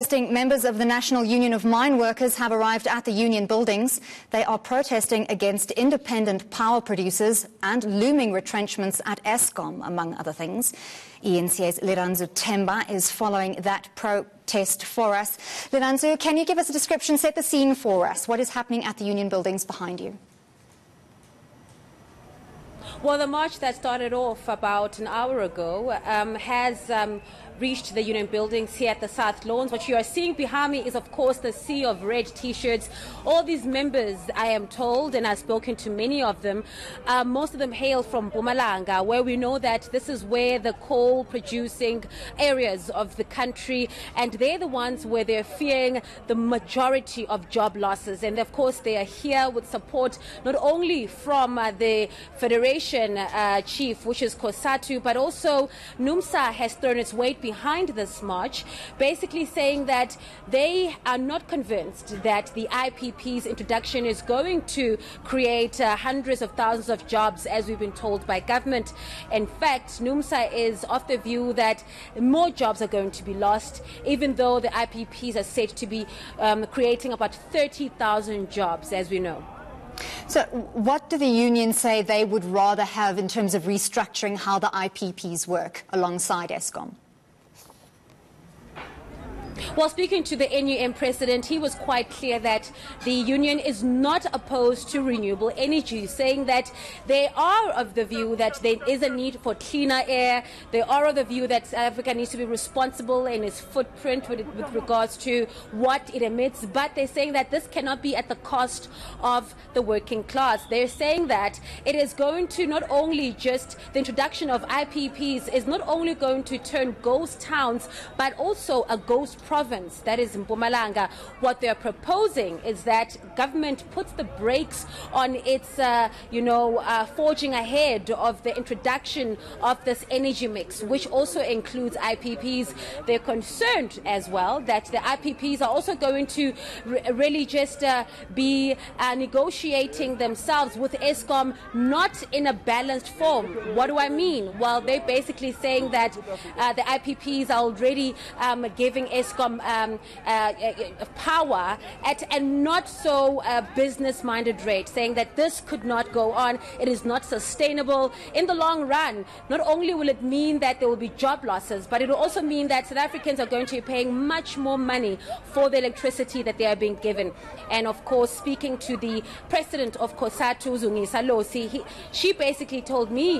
Members of the National Union of Mineworkers have arrived at the union buildings. They are protesting against independent power producers and looming retrenchments at Eskom, among other things. eNCA's Lirandzu Themba is following that protest for us. Lirandzu, can you give us a description, set the scene for us? What is happening at the union buildings behind you? Well, the march that started off about an hour ago has reached the union buildings here at the South Lawns. What you are seeing behind me is, of course, the sea of red T-shirts. All these members, I am told, and I've spoken to many of them, most of them hail from Mpumalanga, where we know that this is where the coal-producing areas of the country, and they're the ones where they're fearing the majority of job losses. And, of course, they are here with support not only from the Federation chief, which is COSATU, but also NUMSA has thrown its weight behind this march, basically saying that they are not convinced that the IPP's introduction is going to create hundreds of thousands of jobs, as we've been told by government. In fact, NUMSA is of the view that more jobs are going to be lost, even though the IPPs are said to be creating about 30,000 jobs, as we know. So what do the unions say they would rather have in terms of restructuring how the IPPs work alongside Eskom? Well, speaking to the NUM president, he was quite clear that the union is not opposed to renewable energy, saying that they are of the view that there is a need for cleaner air. They are of the view that South Africa needs to be responsible in its footprint with regards to what it emits. But they're saying that this cannot be at the cost of the working class. They're saying that it is going to not only just the introduction of IPPs is not only going to turn ghost towns, but also a ghost province, that is in Mpumalanga. What they're proposing is that government puts the brakes on its, forging ahead of the introduction of this energy mix, which also includes IPPs. They're concerned as well that the IPPs are also going to really just be negotiating themselves with Eskom, not in a balanced form. What do I mean? Well, they're basically saying that the IPPs are already giving Eskom power at a not so business-minded rate, saying that this could not go on. It is not sustainable in the long run. Not only will it mean that there will be job losses, but it will also mean that South Africans are going to be paying much more money for the electricity that they are being given. And of course, speaking to the president of COSATU, she basically told me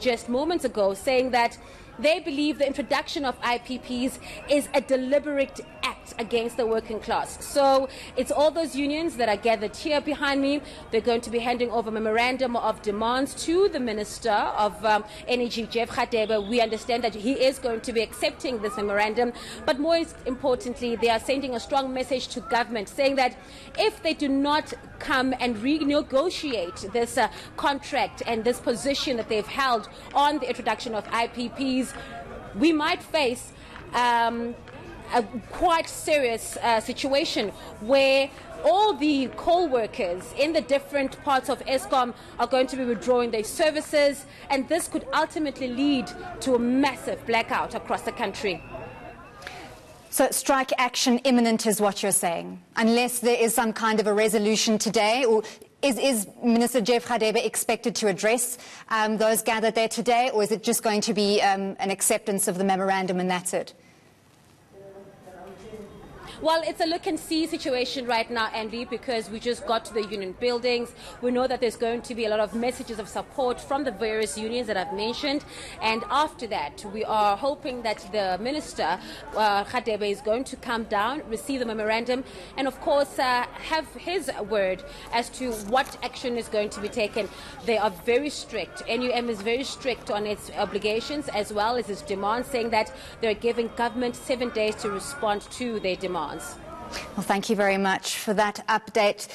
just moments ago, saying that they believe the introduction of IPPs is a deliberate act against the working class. So it's all those unions that are gathered here behind me. They're going to be handing over a memorandum of demands to the Minister of Energy, Jeff Radebe. We understand that he is going to be accepting this memorandum. But more importantly, they are sending a strong message to government, saying that if they do not come and renegotiate this contract and this position that they've held on the introduction of IPPs, we might face a quite serious situation where all the coal workers in the different parts of Eskom are going to be withdrawing their services, and this could ultimately lead to a massive blackout across the country. So strike action imminent is what you're saying, unless there is some kind of a resolution today, or is Minister Jeff Radebe expected to address those gathered there today, or is it just going to be an acceptance of the memorandum and that's it? Well, it's a look-and-see situation right now, Andy, because we just got to the union buildings. We know that there's going to be a lot of messages of support from the various unions that I've mentioned. And after that, we are hoping that the Minister, Radebe, is going to come down, receive the memorandum, and, of course, have his word as to what action is going to be taken. They are very strict. NUM is very strict on its obligations as well as its demands, saying that they're giving government 7 days to respond to their demands. Well, thank you very much for that update.